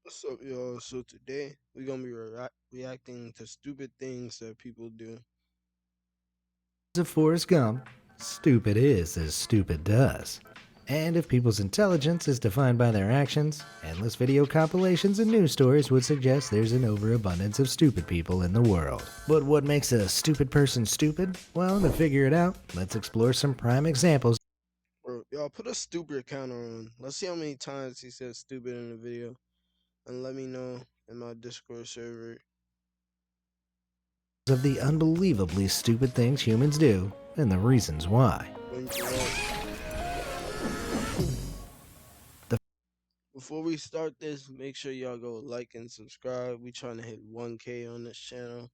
What's up, y'all? So today we're gonna be reacting to stupid things that people do. Of Forrest Gump, stupid is as stupid does. And if people's intelligence is defined by their actions, endless video compilations and news stories would suggest there's an overabundance of stupid people in the world. But what makes a stupid person stupid? Well, to figure it out, let's explore some prime examples Bro, y'all put a stupid counter on. Let's see how many times he said stupid in the video, and let me know in my Discord server. of the unbelievably stupid things humans do and the reasons why. When you up. The Before we start this, make sure y'all go like and subscribe. We trying to hit 1K on this channel.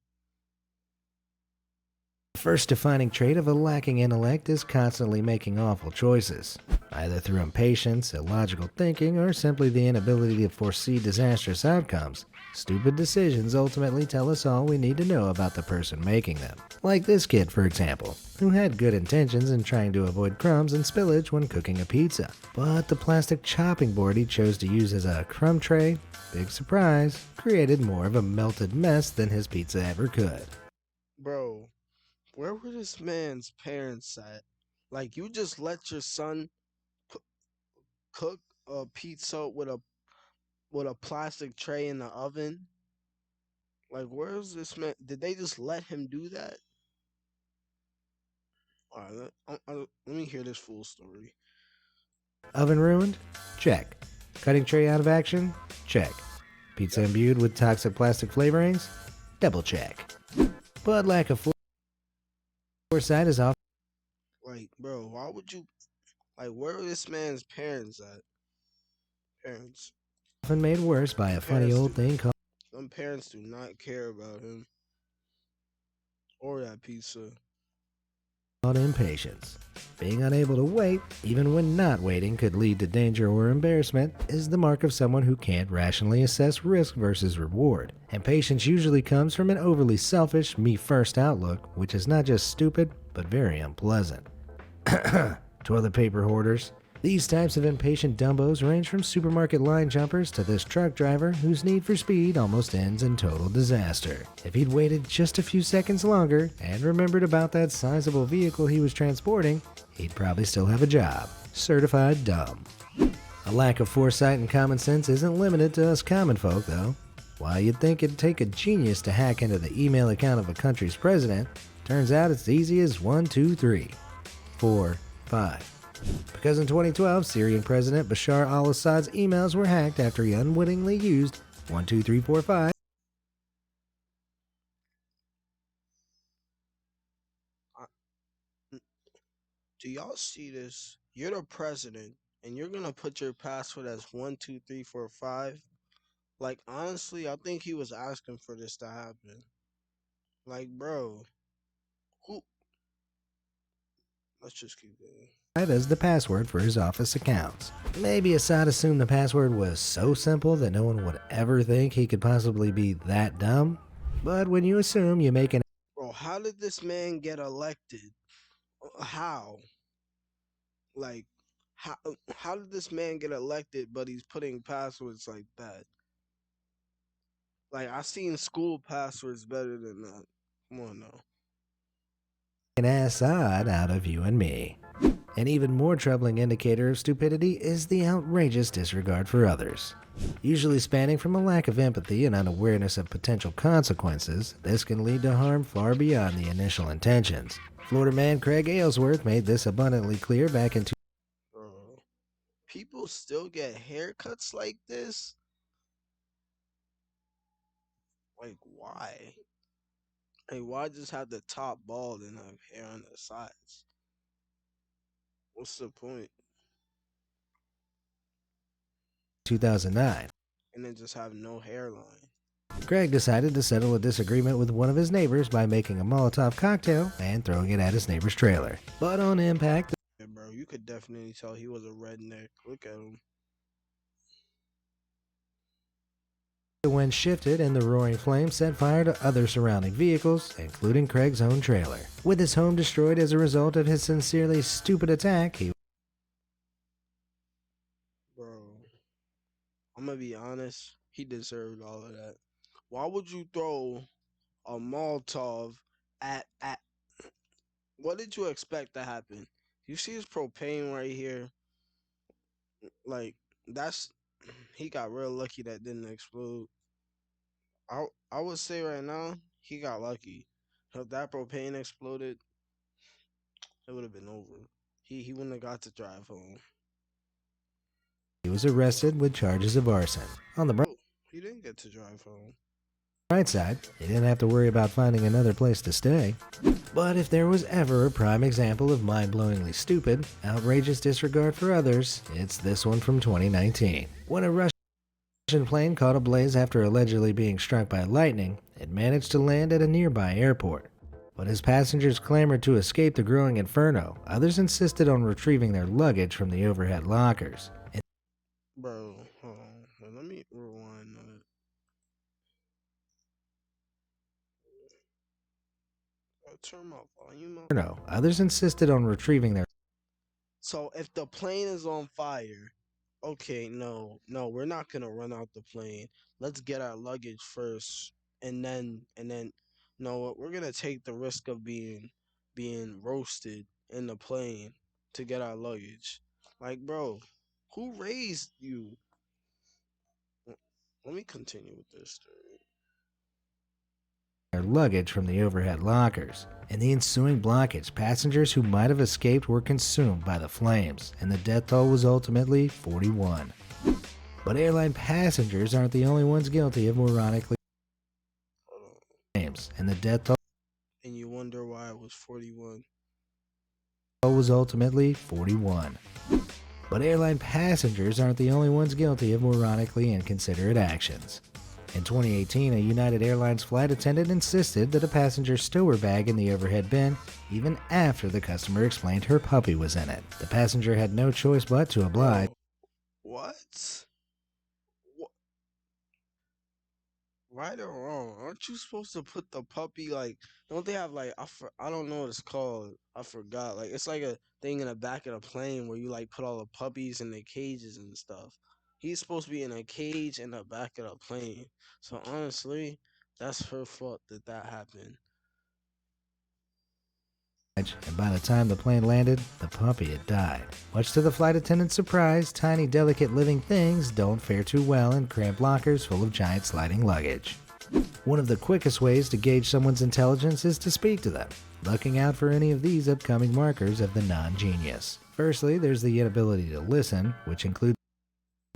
first defining trait of a lacking intellect is constantly making awful choices, either through impatience, illogical thinking, or simply the inability to foresee disastrous outcomes. Stupid decisions ultimately tell us all we need to know about the person making them. Like this kid, for example, who had good intentions in trying to avoid crumbs and spillage when cooking a pizza. But the plastic chopping board he chose to use as a crumb tray, big surprise, created more of a melted mess than his pizza ever could. Bro, where were this man's parents at? Like, you just let your son p- cook a pizza with a plastic tray in the oven? Like, where's this man? Did they just let him do that? All right, let me hear this full story. Oven ruined? Check. Cutting tray out of action? Check. Pizza Yep. imbued with toxic plastic flavorings? Double check. But lack of foresight is Like, bro, why would you? Like, where are this man's parents at? Parents. often made worse by Some a funny parents old do. thing called Some parents do not care about him or that pizza. impatience. Being unable to wait, even when not waiting could lead to danger or embarrassment, is the mark of someone who can't rationally assess risk versus reward. Impatience usually comes from an overly selfish, me first outlook, which is not just stupid, but very unpleasant. Toilet paper hoarders. These types of impatient dumbos range from supermarket line jumpers to this truck driver whose need for speed almost ends in total disaster. If he'd waited just a few seconds longer and remembered about that sizable vehicle he was transporting, he'd probably still have a job. Certified dumb. A lack of foresight and common sense isn't limited to us common folk, though. While you'd think it'd take a genius to hack into the email account of a country's president, turns out it's easy as 1, 2, 3, 4, 5. Because in 2012, Syrian President Bashar al-Assad's emails were hacked after he unwittingly used 12345. I, do y'all see this? You're the president, and you're gonna put your password as 12345. Like, honestly, I think he was asking for this to happen. Like, bro, who? Let's just keep going. As the password for his office accounts. Maybe Assad assumed the password was so simple that no one would ever think he could possibly be that dumb. But when you assume, you make an Bro, how did this man get elected? How? Like, how did this man get elected? But he's putting passwords like that. Like, I seen school passwords better than that. Come on now. Assad out of you and me. An even more troubling indicator of stupidity is the outrageous disregard for others. Usually spanning from a lack of empathy and unawareness of potential consequences, this can lead to harm far beyond the initial intentions. Florida man Craig Aylesworth made this abundantly clear back in Bro, people still get haircuts like this? Like, why? Like, why just have the top bald and have hair on the sides? What's the point? 2009. And then just have no hairline. Craig decided to settle a disagreement with one of his neighbors by making a Molotov cocktail and throwing it at his neighbor's trailer. But on impact, Yeah, bro, you could definitely tell he was a redneck. Look at him. the wind shifted and the roaring flames set fire to other surrounding vehicles, including Craig's own trailer. With his home destroyed as a result of his sincerely stupid attack, he Bro, I'm gonna be honest. He deserved all of that. Why would you throw a Molotov at what did you expect to happen? You see his propane right here? Like that's he got real lucky that didn't explode. I would say right now he got lucky. If that propane exploded, it would have been over. He wouldn't have got to drive home. He was arrested with charges of arson. On the Oh, he didn't get to drive home. bright side, he didn't have to worry about finding another place to stay. But if there was ever a prime example of mind-blowingly stupid, outrageous disregard for others, it's this one from 2019. When a Russian plane caught ablaze after allegedly being struck by lightning, it managed to land at a nearby airport. But as passengers clamored to escape the growing inferno, others insisted on retrieving their luggage from the overhead lockers. Bro, hold on. Let me rewind that. Turn my volume up. Others insisted on retrieving their So if the plane is on fire, okay, no, we're not gonna run out the plane. Let's get our luggage first, and then, no, what we're gonna take the risk of being roasted in the plane to get our luggage. Like, bro, who raised you? Let me continue with this story. luggage from the overhead lockers. In the ensuing blockage, passengers who might have escaped were consumed by the flames, and the death toll was ultimately 41. But airline passengers aren't the only ones guilty of moronically flames, and the death toll And you wonder why it was 41. was ultimately 41. But airline passengers aren't the only ones guilty of moronically inconsiderate actions. In 2018, a United Airlines flight attendant insisted that a passenger stow her bag in the overhead bin, even after the customer explained her puppy was in it. The passenger had no choice but to oblige. What? Right or wrong? Aren't you supposed to put the puppy like? Don't they have like I don't know what it's called. I forgot. Like it's like a thing in the back of the plane where you like put all the puppies in the cages and stuff. He's supposed to be in a cage in the back of the plane. So honestly, that's her fault that that happened. And by the time the plane landed, the puppy had died. Much to the flight attendant's surprise, tiny, delicate living things don't fare too well in cramped lockers full of giant sliding luggage. One of the quickest ways to gauge someone's intelligence is to speak to them, looking out for any of these upcoming markers of the non-genius. Firstly, there's the inability to listen, which includes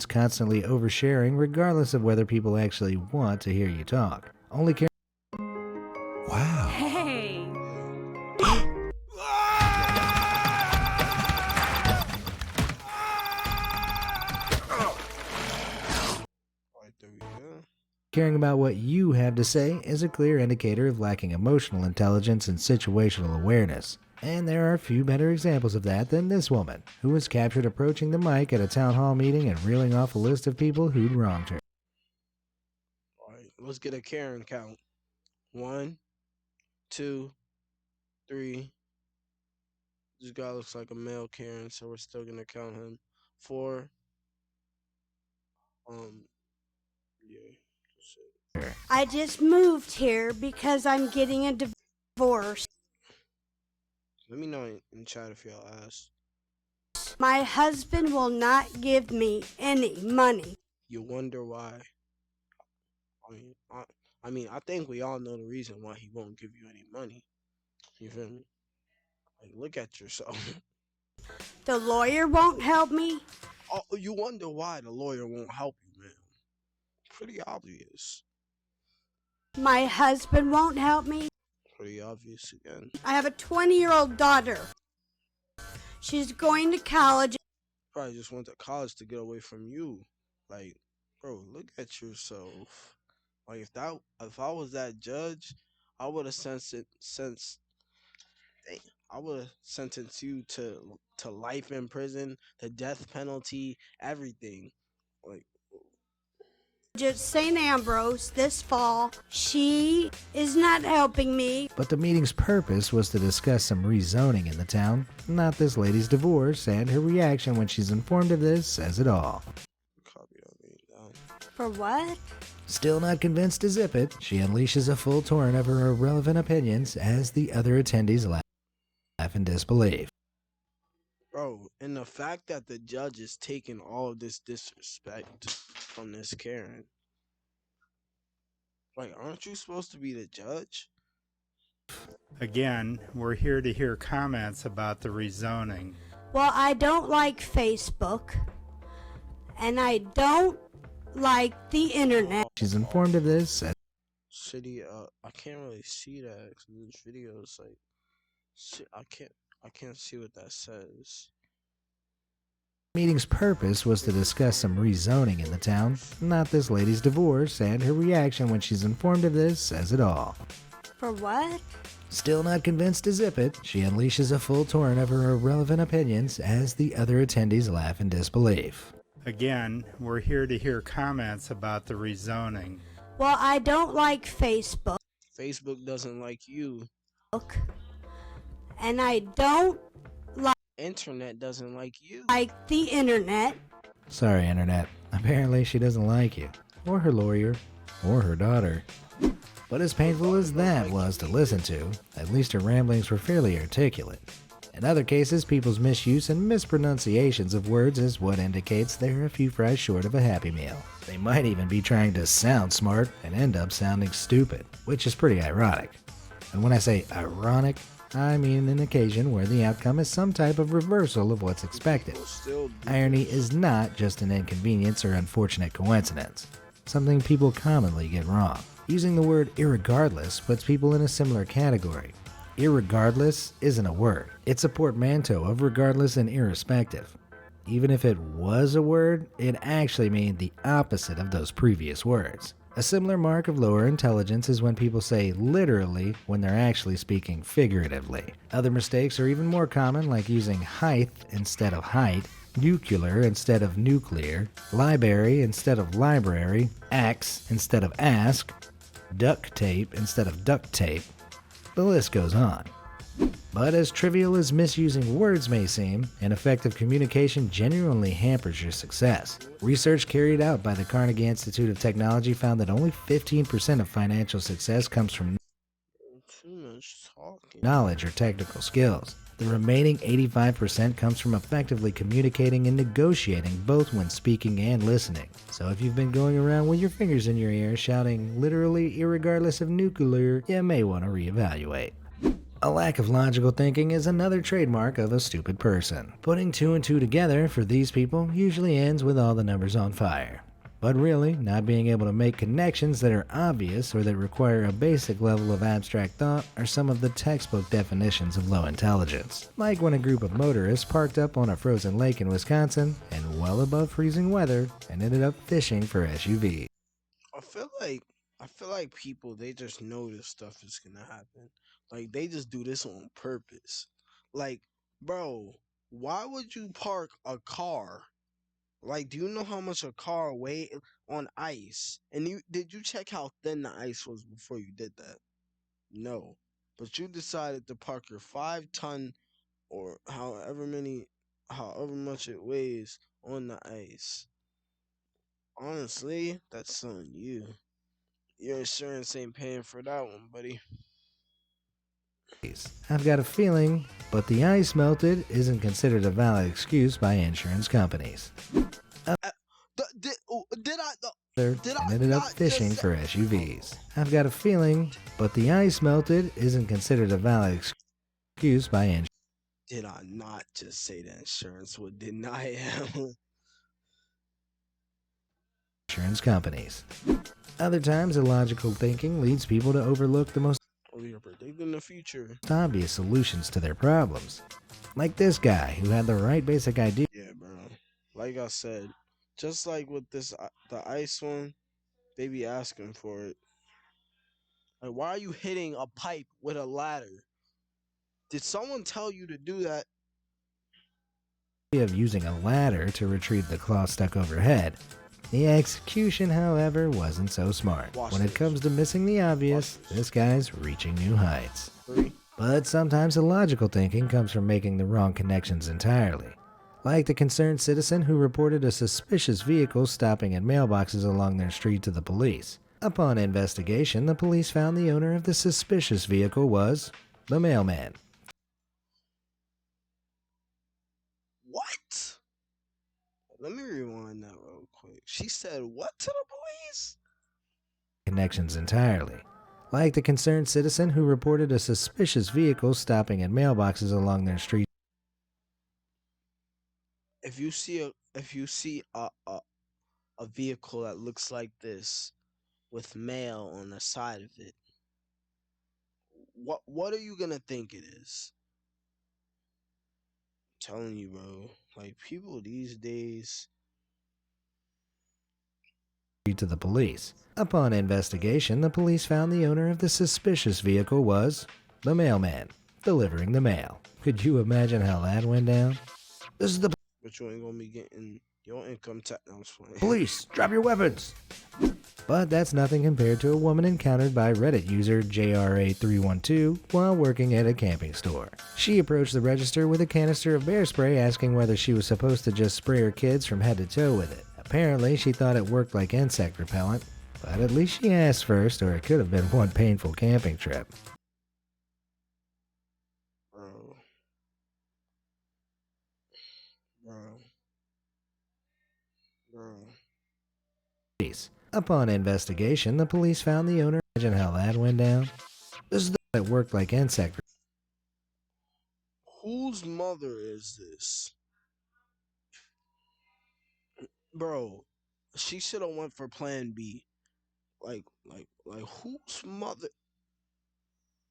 constantly oversharing regardless of whether people actually want to hear you talk. Only caring. Wow. Hey! Right there we go. Caring about what you have to say is a clear indicator of lacking emotional intelligence and situational awareness. And there are few better examples of that than this woman, who was captured approaching the mic at a town hall meeting and reeling off a list of people who'd wronged her. All right, let's get a Karen count. 1, 2, 3. This guy looks like a male Karen, so we're still gonna count him. 4. Yeah. That's it. I just moved here because I'm getting a divorce. Let me know in chat if y'all ask. My husband will not give me any money. You wonder why? I think we all know the reason why he won't give you any money. You feel me? Like, look at yourself. The lawyer won't help me. Oh, you wonder why the lawyer won't help you, man. Pretty obvious. My husband won't help me. Pretty obvious again. I have a 20-year-old daughter. She's going to college. Probably just went to college to get away from you. Like, bro, look at yourself. Like if I was that judge, I would have I would have sentenced you to life in prison, the death penalty, everything. Like, At St. Ambrose this fall. She is not helping me. But the meeting's purpose was to discuss some rezoning in the town, not this lady's divorce, and her reaction when she's informed of this says it all. copy that name down. For what? Still not convinced to zip it, she unleashes a full torrent of her irrelevant opinions as the other attendees laugh in disbelief. Bro, and the fact that the judge is taking all of this disrespect from this Karen. Like, aren't you supposed to be the judge? Again, we're here to hear comments about the rezoning. Well, I don't like Facebook, and I don't like the internet. She's informed of this as City, I can't really see that because this video is like, shit, I can't see what that says. the meeting's purpose was to discuss some rezoning in the town, not this lady's divorce, and her reaction when she's informed of this says it all. For what? Still not convinced to zip it, she unleashes a full torrent of her irrelevant opinions as the other attendees laugh in disbelief. Again, we're here to hear comments about the rezoning. Well, I don't like Facebook, Facebook doesn't like you. and I don't Internet doesn't like you. like the internet. Sorry, Internet. Apparently she doesn't like you, or her lawyer, or her daughter. But as painful as that was to listen to, at least her ramblings were fairly articulate. In other cases, people's misuse and mispronunciations of words is what indicates they're a few fries short of a Happy Meal. They might even be trying to sound smart and end up sounding stupid, which is pretty ironic. And when I say ironic, I mean an occasion where the outcome is some type of reversal of what's expected. Still, Irony is not just an inconvenience or unfortunate coincidence, something people commonly get wrong. Using the word irregardless puts people in a similar category. Irregardless isn't a word. It's a portmanteau of regardless and irrespective. Even if it was a word, it actually means the opposite of those previous words. A similar mark of lower intelligence is when people say literally when they're actually speaking figuratively. Other mistakes are even more common, like using height instead of height, nuclear instead of nuclear, library instead of library, axe instead of ask, duct tape instead of duct tape. The list goes on. But as trivial as misusing words may seem, ineffective communication genuinely hampers your success. Research carried out by the Carnegie Institute of Technology found that only 15% of financial success comes from too much talking. knowledge or technical skills. The remaining 85% comes from effectively communicating and negotiating both when speaking and listening. So if you've been going around with your fingers in your ear shouting literally irregardless of nuclear, you may want to reevaluate. A lack of logical thinking is another trademark of a stupid person. Putting two and two together for these people usually ends with all the numbers on fire. But really, not being able to make connections that are obvious or that require a basic level of abstract thought are some of the textbook definitions of low intelligence. Like when a group of motorists parked up on a frozen lake in Wisconsin and well above freezing weather and ended up fishing for SUVs. I feel like people, they just know this stuff is gonna happen. Like, they just do this on purpose. Like, bro, why would you park a car? Like, do you know how much a car weighed on ice? And did you check how thin the ice was before you did that? No. But you decided to park your 5-ton or however much it weighs on the ice. Honestly, that's on you. Your insurance ain't paying for that one, buddy. I've got a feeling, but the ice melted isn't considered a valid excuse by insurance companies. Ended up fishing for SUVs. I've got a feeling, but the ice melted isn't considered a valid excuse by insurance. Did I not just say that insurance would deny him? Insurance companies. Other times, illogical thinking leads people to overlook the most We are predicting the future. obvious solutions to their problems. Like this guy who had the right basic idea. Yeah, bro. Like I said, just like with this, the ice one, they be asking for it. Like, why are you hitting a pipe with a ladder? Did someone tell you to do that? Of using a ladder to retrieve the cloth stuck overhead. The execution, however, wasn't so smart. When it comes to missing the obvious, this guy's reaching new heights. 3. But sometimes illogical thinking comes from making the wrong connections entirely. like the concerned citizen who reported a suspicious vehicle stopping at mailboxes along their street to the police. Upon investigation, the police found the owner of the suspicious vehicle was the mailman. What? Let me rewind that real quick. She said what to the police? Connections entirely. Like the concerned citizen who reported a suspicious vehicle stopping at mailboxes along their street. If you see a vehicle that looks like this with mail on the side of it, what are you gonna think it is? I'm telling you, bro. Like, people these days. To the police. Upon investigation, the police found the owner of the suspicious vehicle was the mailman, delivering the mail. Could you imagine how that went down? This is the But you ain't gonna be getting your income tax. No, I'm just playing. police, drop your weapons! But that's nothing compared to a woman encountered by Reddit user JRA312 while working at a camping store. She approached the register with a canister of bear spray, asking whether she was supposed to just spray her kids from head to toe with it. Apparently, she thought it worked like insect repellent, but at least she asked first, or it could have been one painful camping trip. Bro. Upon investigation, the police found the owner. Imagine how that went down. This is it worked like insect. Whose mother is this? Bro, she should have went for plan B. Like whose mother?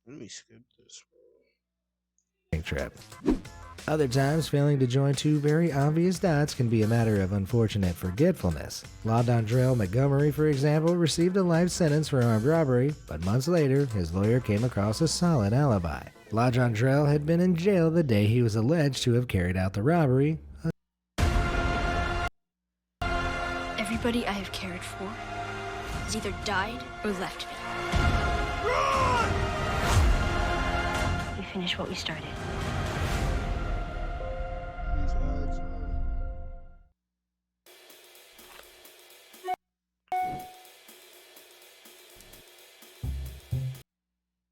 Let me skip this, bro. Trip. Other times, failing to join two very obvious dots can be a matter of unfortunate forgetfulness. LaDondrell Montgomery, for example, received a life sentence for armed robbery, but months later, his lawyer came across a solid alibi. LaDondrell had been in jail the day he was alleged to have carried out the robbery. Everybody I have cared for has either died or left me. We finish what we started.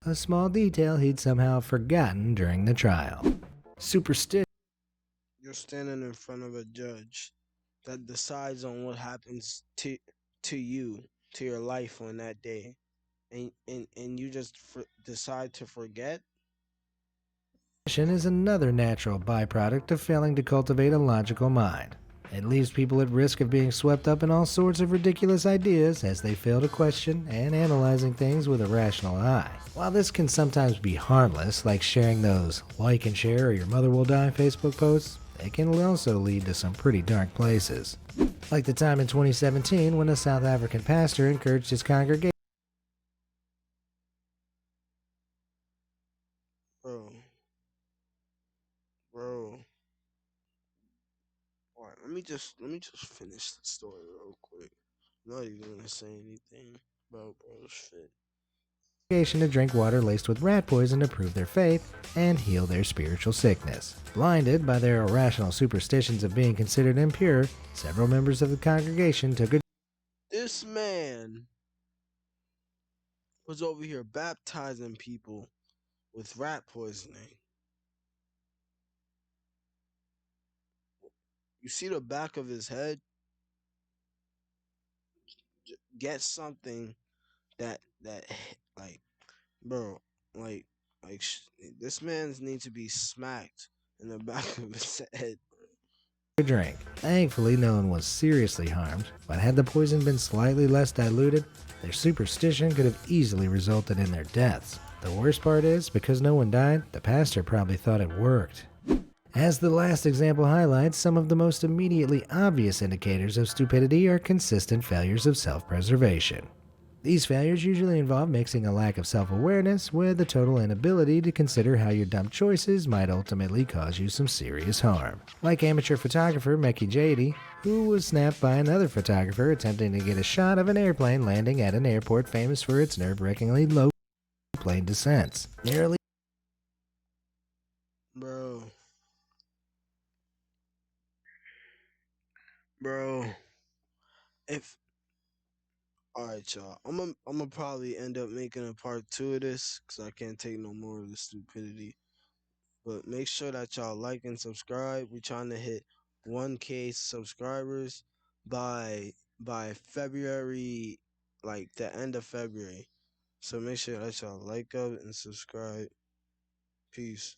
A small detail he'd somehow forgotten during the trial. Superstition. You're standing in front of a judge that decides on what happens to you, to your life on that day, and you just decide to forget. Is another natural byproduct of failing to cultivate a logical mind. It leaves people at risk of being swept up in all sorts of ridiculous ideas as they fail to question and analyzing things with a rational eye. While this can sometimes be harmless, like sharing those like and share or your mother will die Facebook posts, it can also lead to some pretty dark places. Like the time in 2017 when a South African pastor encouraged his congregation. Bro. Alright, let me just finish the story real quick. I'm not even gonna say anything about bro's shit. To drink water laced with rat poison to prove their faith and heal their spiritual sickness. Blinded by their irrational superstitions of being considered impure, several members of the congregation took a. This man was over here baptizing people with rat poisoning. You see the back of his head? Get something that like, bro, like this man's need to be smacked in the back of his head. Drink. Thankfully, no one was seriously harmed, but had the poison been slightly less diluted, their superstition could have easily resulted in their deaths. The worst part is, because no one died, the pastor probably thought it worked. As the last example highlights, some of the most immediately obvious indicators of stupidity are consistent failures of self-preservation. These failures usually involve mixing a lack of self-awareness with a total inability to consider how your dumb choices might ultimately cause you some serious harm. Like amateur photographer Mekhi Jady, who was snapped by another photographer attempting to get a shot of an airplane landing at an airport famous for its nerve-wrackingly low plane descents. Nearly. Bro. bro. If All right, y'all, I'm gonna probably end up making a part two of this because I can't take no more of the stupidity. But make sure that y'all like and subscribe. We're trying to hit 1K subscribers by February, like the end of February. So make sure that y'all like up and subscribe. Peace.